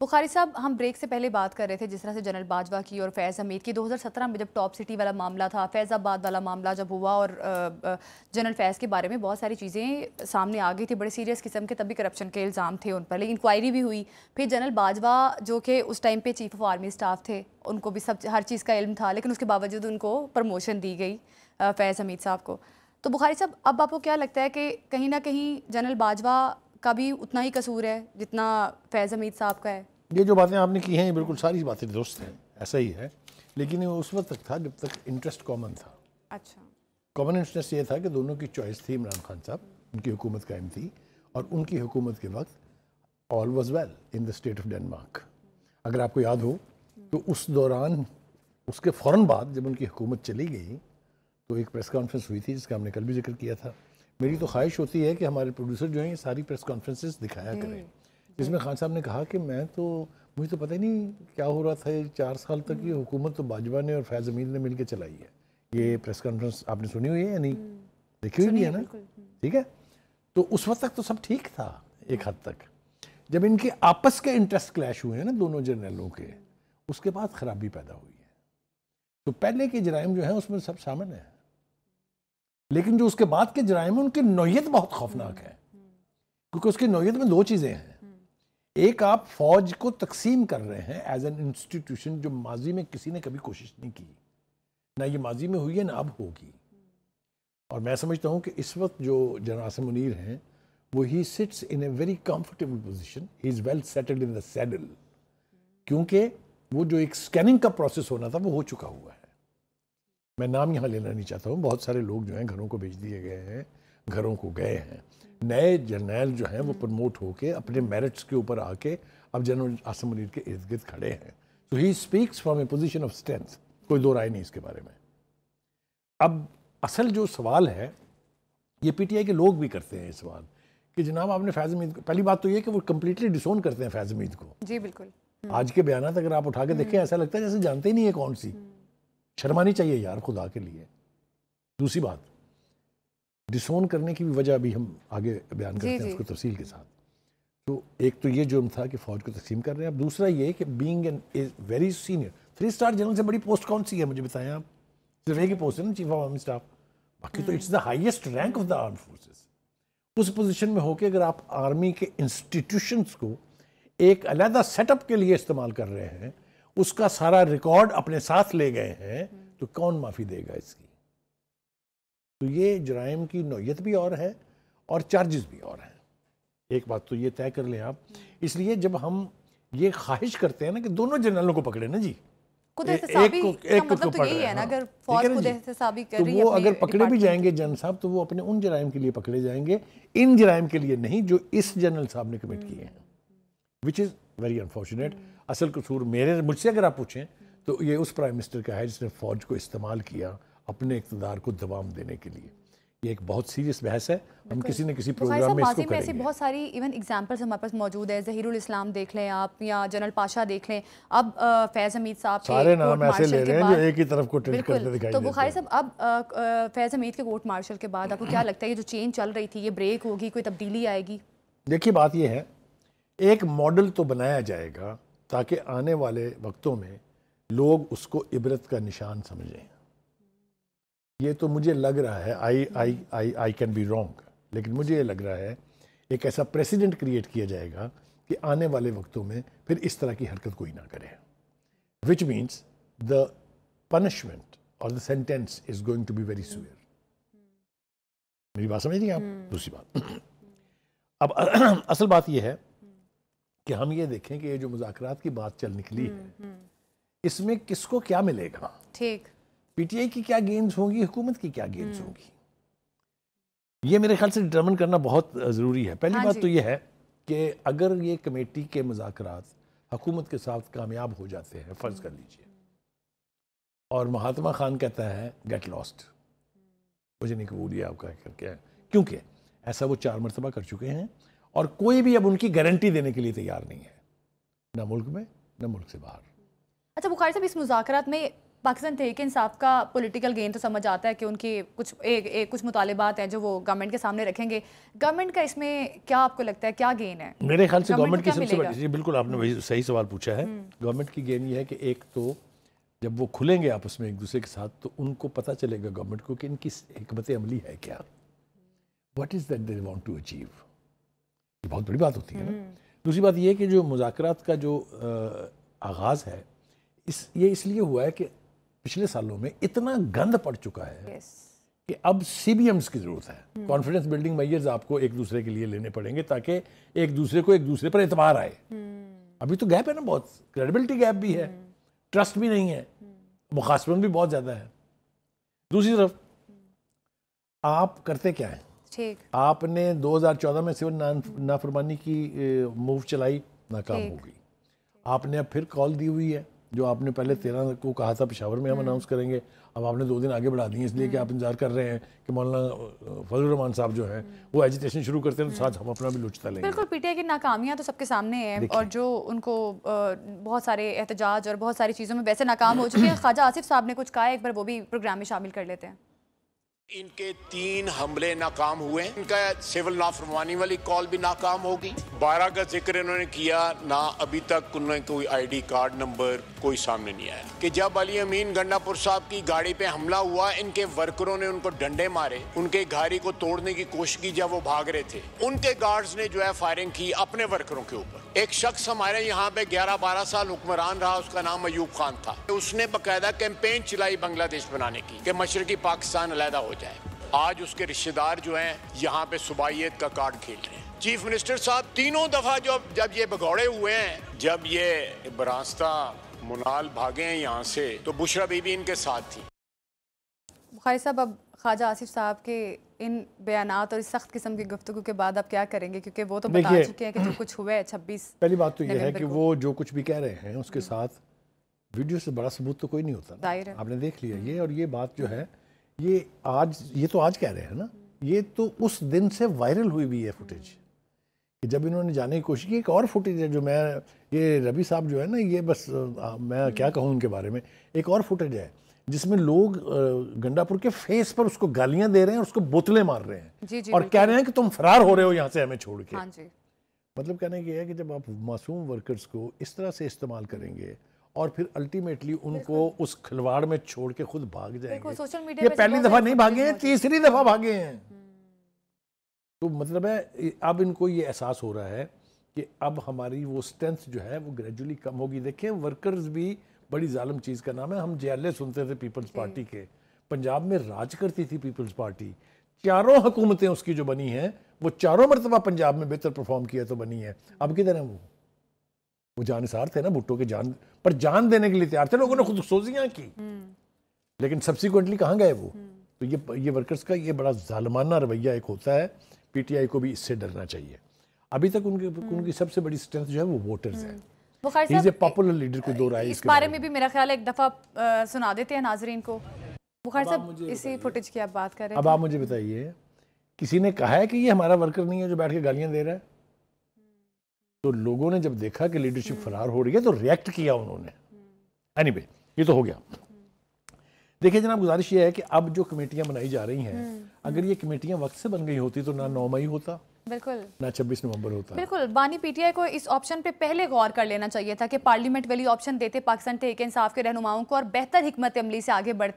بخاری صاحب، ہم بریک سے پہلے بات کر رہے تھے جس طرح سے جنرل باجوہ کی اور فیض حمید کی 2017 میں جب ٹاپ سٹی والا معاملہ تھا، فیض آباد والا معاملہ جب ہوا اور جنرل فیض کے بارے میں بہت ساری چیزیں سامنے آ گئی تھی، بڑے سیریس قسم کے تب بھی کرپشن کے الزام تھے ان پر، لیکن انکوائری بھی ہوئی. پھر جنرل باجوہ جو کہ اس ٹائم پہ چیف آف آرمی اسٹاف تھے، ان کو بھی ہر چیز کا علم تھا، لیکن اس کے باوجود ان کو پروموشن دی گئی فیض حمید صاحب کو. تو بخاری صاحب، اب آپ کو کیا لگتا ہے کہ کہیں نہ کہیں جنرل باجوہ کا بھی اتنا ہی قصور ہے جتنا فیض حمید صاحب کا ہے؟ یہ جو باتیں آپ نے کی ہیں یہ بالکل ساری باتیں درست ہیں، ایسا ہی ہے، لیکن یہ اس وقت تک تھا جب تک انٹرسٹ کامن تھا. اچھا، کامن انٹرسٹ یہ تھا کہ دونوں کی چوائس تھی عمران خان صاحب، ان کی حکومت قائم تھی، اور ان کی حکومت کے وقت all was well in the state of Denmark. اگر آپ کو یاد ہو تو اس دوران، اس کے فوراً بعد جب ان کی حکومت چلی گئی تو ایک پریس کانفرنس ہوئی تھی جس کا ہم نے کل بھی ذکر کیا تھا. میری تو خواہش ہوتی ہے کہ ہمارے پروڈیوسر جو ہیں یہ ساری پریس کانفرنسز دکھایا کریں، جس میں خان صاحب نے کہا کہ مجھے تو پتہ ہی نہیں کیا ہو رہا تھا، 4 سال تک یہ حکومت تو باجوہ نے اور فیض حمید نے مل کے چلائی ہے. یہ پریس کانفرنس آپ نے سنی ہوئی ہے یا نہیں؟ دیکھی ہوئی بھی ہے نا؟ ٹھیک ہے. تو اس وقت تک تو سب ٹھیک تھا ایک حد تک. جب ان کے آپس کے انٹرسٹ کلیش ہوئے ہیں نا دونوں جرنیلوں کے، اس کے بعد خرابی پیدا ہوئی ہے. تو پہلے کے جرائم جو ہیں اس میں سب شامل ہیں، لیکن جو اس کے بعد کے جرائم ہیں ان کی نوعیت بہت خوفناک ہے، کیونکہ اس کی نوعیت میں 2 چیزیں ہیں. ایک، آپ فوج کو تقسیم کر رہے ہیں ایز این انسٹیٹیوشن، جو ماضی میں کسی نے کبھی کوشش نہیں کی، نہ یہ ماضی میں ہوئی ہے نہ اب ہوگی. اور میں سمجھتا ہوں کہ اس وقت جو جنرل عاصم منیر ہیں وہ he sits in a very comfortable position, he is well settled in the saddle, کیونکہ وہ جو ایک سکیننگ کا پروسیس ہونا تھا وہ ہو چکا ہوا ہے. میں نام یہاں لینا نہیں چاہتا ہوں، بہت سارے لوگ جو ہیں گھروں کو بھیج دیے گئے ہیں، گھروں کو گئے ہیں. نئے جرنیل جو ہیں وہ پروموٹ ہو کے اپنے میرٹس کے اوپر آ کے اب جنرل عاصم منیر کے ارد گرد کھڑے ہیں. So he speaks from a position of strength, کوئی دو رائے نہیں اس کے بارے میں. اب اصل جو سوال ہے، یہ پی ٹی آئی کے لوگ بھی کرتے ہیں سوال کہ جناب آپ نے فیض حمید کو، پہلی بات تو یہ کہ وہ کمپلیٹلی ڈسون کرتے ہیں فیض حمید کو. جی بالکل. آج کے بیانات اگر آپ اٹھا کے دیکھیں ایسا لگتا ہے جیسے جانتے ہی نہیں ہے کون سی. شرمانی چاہیے یار خدا کے لیے. دوسری بات، ڈسون کرنے کی بھی وجہ بھی ہم آگے بیان کرتے ہیں اس کو تفصیل کے ساتھ. تو ایک تو یہ جرم تھا کہ فوج کو تقسیم کر رہے ہیں. اب دوسرا یہ کہ being an very senior 3 star general سے بڑی پوسٹ کون سی ہے مجھے بتائیں آپ؟ صرف ایک ہی پوسٹ ہے نا، چیف آف آرمی اسٹاف، باقی تو it's the highest rank of the arm forces. اس پوزیشن میں ہو کے اگر آپ آرمی کے انسٹیٹیوشنز کو ایک علیحدہ سیٹ اپ کے لیے استعمال کر رہے ہیں، اس کا سارا ریکارڈ اپنے ساتھ لے گئے ہیں، تو کون معافی دے گا اس کی؟ تو یہ جرائم کی نوعیت بھی اور ہے اور چارجز بھی اور ہیں. ایک بات تو یہ طے کر لیں آپ. اس لیے جب ہم یہ خواہش کرتے ہیں نا کہ دونوں جرنلوں کو پکڑے نا جی، وہ اگر پکڑے بھی جائیں گے جنرل صاحب تو وہ اپنے ان جرائم کے لیے پکڑے جائیں گے، ان جرائم کے لیے نہیں جو اس جنرل صاحب نے کمٹ کیے ہیں، وچ از ویری انفارچونیٹ. اصل قصور مجھ سے اگر آپ پوچھیں تو یہ اس پرائم منسٹر کا ہے جس نے فوج کو استعمال کیا اپنے اقتدار کو دوام دینے کے لیے. یہ ایک بحث سیریس بحث ہے، ہم کسی نہ کسی پروگرام میں اس کو کریں گے. ایسی بہت ساری ایون ایگزامپلز ہمارے پاس موجود ہے. ظہیر الاسلام دیکھ لیں آپ، یا جنرل پاشا دیکھ لیں. اب فیض حمید صاحب سارے نام ایسے لے رہے ہیں جو ایک ہی طرف کو ٹلٹ کرتے دکھائی دیتے ہیں. تو بخاری صاحب، اب فیض حمید کے کورٹ مارشل کے بعد آپ کو کیا لگتا ہے یہ جو چینج چل رہی تھی یہ بریک ہوگی، کوئی تبدیلی آئے گی؟ دیکھیے بات یہ ہے، ایک ماڈل تو بنایا جائے گا تاکہ آنے والے وقتوں میں لوگ اس کو عبرت کا نشان سمجھیں. یہ تو مجھے لگ رہا ہے، آئی کین بی رانگ، لیکن مجھے یہ لگ رہا ہے ایک ایسا پریسیڈنٹ کریٹ کیا جائے گا کہ آنے والے وقتوں میں پھر اس طرح کی حرکت کوئی نہ کرے. وچ مینس دا پنشمنٹ اور the sentence is going to be very severe. میری بات سمجھ رہی ہیں آپ؟ دوسری بات، اب اصل بات یہ ہے کہ ہم یہ دیکھیں کہ یہ جو مذاکرات کی بات چل نکلی ہے اس میں کس کو کیا ملے گا. ٹھیک، پی ٹی آئی کی کیا گینز ہوں گی، حکومت کی کیا گینز ہوں گی، یہ میرے خیال سے ڈٹرمن کرنا بہت ضروری ہے. پہلی بات تو یہ ہے کہ اگر یہ کمیٹی کے مذاکرات حکومت کے ساتھ کامیاب ہو جاتے ہیں، فرض کر لیجئے، اور مہاتما خان کہتا ہے گیٹ لاسٹ، مجھے نہیں قبول ہے آپ کا کر کے، کیونکہ ایسا وہ 4 مرتبہ کر چکے ہیں اور کوئی بھی اب ان کی گارنٹی دینے کے لیے تیار نہیں ہے، نہ ملک میں نہ ملک سے باہر. اچھا بخاری صاحب، اس مذاکرات میں پاکستان تحریک انصاف کا پولیٹیکل گین تو سمجھ آتا ہے کہ ان کے کچھ مطالبات ہیں جو وہ گورنمنٹ کے سامنے رکھیں گے. گورنمنٹ کا اس میں کیا آپ کو لگتا ہے کیا گین ہے؟ میرے خیال سے گورنمنٹ کی سب سے بڑی, بالکل آپ نے وہی صحیح سوال پوچھا ہے. گورنمنٹ کی گین یہ ہے کہ ایک تو جب وہ کھلیں گے آپس میں ایک دوسرے کے ساتھ تو ان کو پتہ چلے گا گورنمنٹ کو کہ ان کی حکمت عملی ہے کیا, what is that they want to achieve. یہ بہت بڑی بات ہوتی ہے نا. دوسری بات یہ کہ جو مذاکرات کا جو آغاز ہے یہ اس لیے ہوا ہے کہ پچھلے سالوں میں اتنا گند پڑ چکا ہے کہ اب سی بی ایمز کی ضرورت ہے. کانفیڈنس بلڈنگ میجرز آپ کو ایک دوسرے کے لیے لینے پڑیں گے تاکہ ایک دوسرے پر اعتبار آئے. ابھی تو گیپ ہے نا, بہت کریڈیبلٹی گیپ بھی ہے, ٹرسٹ بھی نہیں ہے, مخاصمت بھی بہت زیادہ ہے. دوسری طرف آپ کرتے کیا ہیں؟ آپ نے 2014 میں سول نافرمانی کی موو چلائی, ناکام ہو گئی. آپ نے اب پھر کال دی ہوئی ہے جو آپ نے پہلے 13 کو کہا تھا پشاور میں ہم اناؤنس کریں گے, اب آپ نے 2 دن آگے بڑھا دی ہیں اس لیے کہ آپ انتظار کر رہے ہیں کہ مولانا فضل الرحمان صاحب جو ہیں وہ ایجیٹیشن شروع کرتے ہیں تو ساتھ ہم اپنا بھی لچتا لیں گے. بالکل, پی ٹی آئی کی ناکامیاں تو سب کے سامنے ہیں اور جو ان کو بہت سارے احتجاج اور بہت ساری چیزوں میں ویسے ناکام ہو چکی ہیں. خواجہ آصف صاحب نے کچھ کہا ہے, ایک بار وہ بھی پروگرام میں شامل کر لیتے ہیں. ان کے 3 حملے ناکام ہوئے, ان کا سول نافرمانی والی کال بھی ناکام ہوگی. 12 کا ذکر انہوں نے کیا نہ, ابھی تک انہوں نے کوئی آئی ڈی کارڈ نمبر کوئی سامنے نہیں آیا. کہ جب علی امین گنڈا پور صاحب کی گاڑی پہ حملہ ہوا, ان کے ورکروں نے ان کو ڈنڈے مارے, ان کے گاڑی کو توڑنے کی کوشش کی جب وہ بھاگ رہے تھے. ان کے گارڈز نے جو ہے فائرنگ کی اپنے ورکروں کے اوپر. ایک شخص ہمارے یہاں پہ 11-12 سال حکمران رہا, اس کا نام ایوب خان تھا. اس نے باقاعدہ کیمپین چلائی بنگلہ دیش بنانے کی کہ مشرقی پاکستان علیحدہ ہو جائے. آج اس کے رشتہ دار جو ہیں یہاں پہ صوبائیت کا کارڈ کھیل رہے ہیں. چیف منسٹر صاحب 3 دفعہ جب یہ بگوڑے ہوئے ہیں, جب یہ براستہ منال بھاگے ہیں یہاں سے, تو بشرا بی بی ان کے ساتھ تھی. بخاری صاحب, اب خواجہ آصف صاحب کے ان بیانات اور اس سخت قسم کی گفتگو کے بعد آپ کیا کریں گے, کیونکہ وہ تو بتا چکے ہیں کہ جو کچھ ہوا ہے 26. پہلی بات تو یہ ہے کہ وہ جو کچھ بھی کہہ رہے ہیں اس کے ساتھ ویڈیو سے بڑا ثبوت تو کوئی نہیں ہوتا. آپ نے دیکھ لیا یہ, اور یہ بات جو ہے یہ تو آج کہہ رہے ہیں نا, یہ تو اس دن سے وائرل ہوئی بھی ہے فوٹیج کہ جب انہوں نے جانے کی کوشش کی. ایک اور فوٹیج ہے جو یہ ربی صاحب جو ہے نا, یہ بس میں کیا کہوں ان کے بارے میں. ایک اور فوٹیج ہے جس میں لوگ گنڈا پور کے فیس پر اس کو گالیاں دے رہے ہیں اور اس کو بوتلیں مار رہے ہیں اور کہہ رہے ہیں کہ تم فرار ہو رہے ہو یہاں سے ہمیں چھوڑ کے. مطلب کہنے کی ہے کہ جب آپ معصوم ورکرز کو اس طرح سے استعمال کریں گے اور پھر الٹیمیٹلی ان کو اس کھلواڑ میں چھوڑ کے خود بھاگ جائیں گے. یہ پہلی دفعہ نہیں بھاگے ہیں, تیسری دفعہ بھاگے ہیں. تو مطلب ہے اب ان کو یہ احساس ہو رہا ہے کہ اب ہماری وہ سٹرینتھ جو ہے وہ گریجولی کم ہوگی. دیکھیں ورکرز بھی بڑی ظالم چیز کا نام ہے. ہم JLA سنتے تھے پیپلز پارٹی کے, پنجاب میں راج کرتی تھی پیپلز پارٹی. 4 حکومتیں اس کی جو بنی ہیں وہ 4 مرتبہ پنجاب میں بہتر پرفارم کیا تو بنی ہے. اب کدھر ہیں وہ جانثار تھے نا بھٹو کے, جان پر جان دینے کے لیے تیار تھے. لوگوں نے خود سوزیاں کی لیکن سبسیکوینٹلی کہاں گئے وہ. تو یہ ورکرز کا یہ بڑا ظالمانہ رویہ ایک ہوتا ہے. پی ٹی آئی کو بھی اس سے ڈرنا چاہیے. ابھی تک ان کی سب سے بڑی اسٹرینتھ جو ہے وہ ووٹرز ہیں. ہی از اے پاپولر لیڈر, کوئی دو رائے اس بارے میں بھی میرا خیال ہے ایک دفعہ سنا دیتے ہیں ناظرین کو. بخاری صاحب اسی فوٹیج کی آپ بات کر رہے ہیں. اب آپ مجھے بتائیے, کسی نے کہا ہے کہ یہ ہمارا ورکر نہیں ہے جو بیٹھ کے گالیاں دے رہا ہے؟ تو لوگوں نے جب دیکھا کہ لیڈرشپ فرار ہو رہی ہے تو ریئیکٹ کیا انہوں نے. اینی وے, یہ تو ہو گیا. دیکھیں جناب, گزارش یہ ہے کہ اب جو کمیٹیاں بنائی جا رہی ہیں, اگر یہ کمیٹیاں وقت سے بن گئی ہوتی تو نہ 9 مئی ہوتا, بالکل نہ 26 نومبر ہوتا. بالکل, بانی پی ٹی آئی کو اس آپشن پہ پہلے غور کر لینا چاہیے تھا کہ پارلیمنٹ والی آپشن دیتے پاکستان تحریک انصاف کے رہنماؤں کو اور بہتر حکمت عملی سے آگے بڑھتے.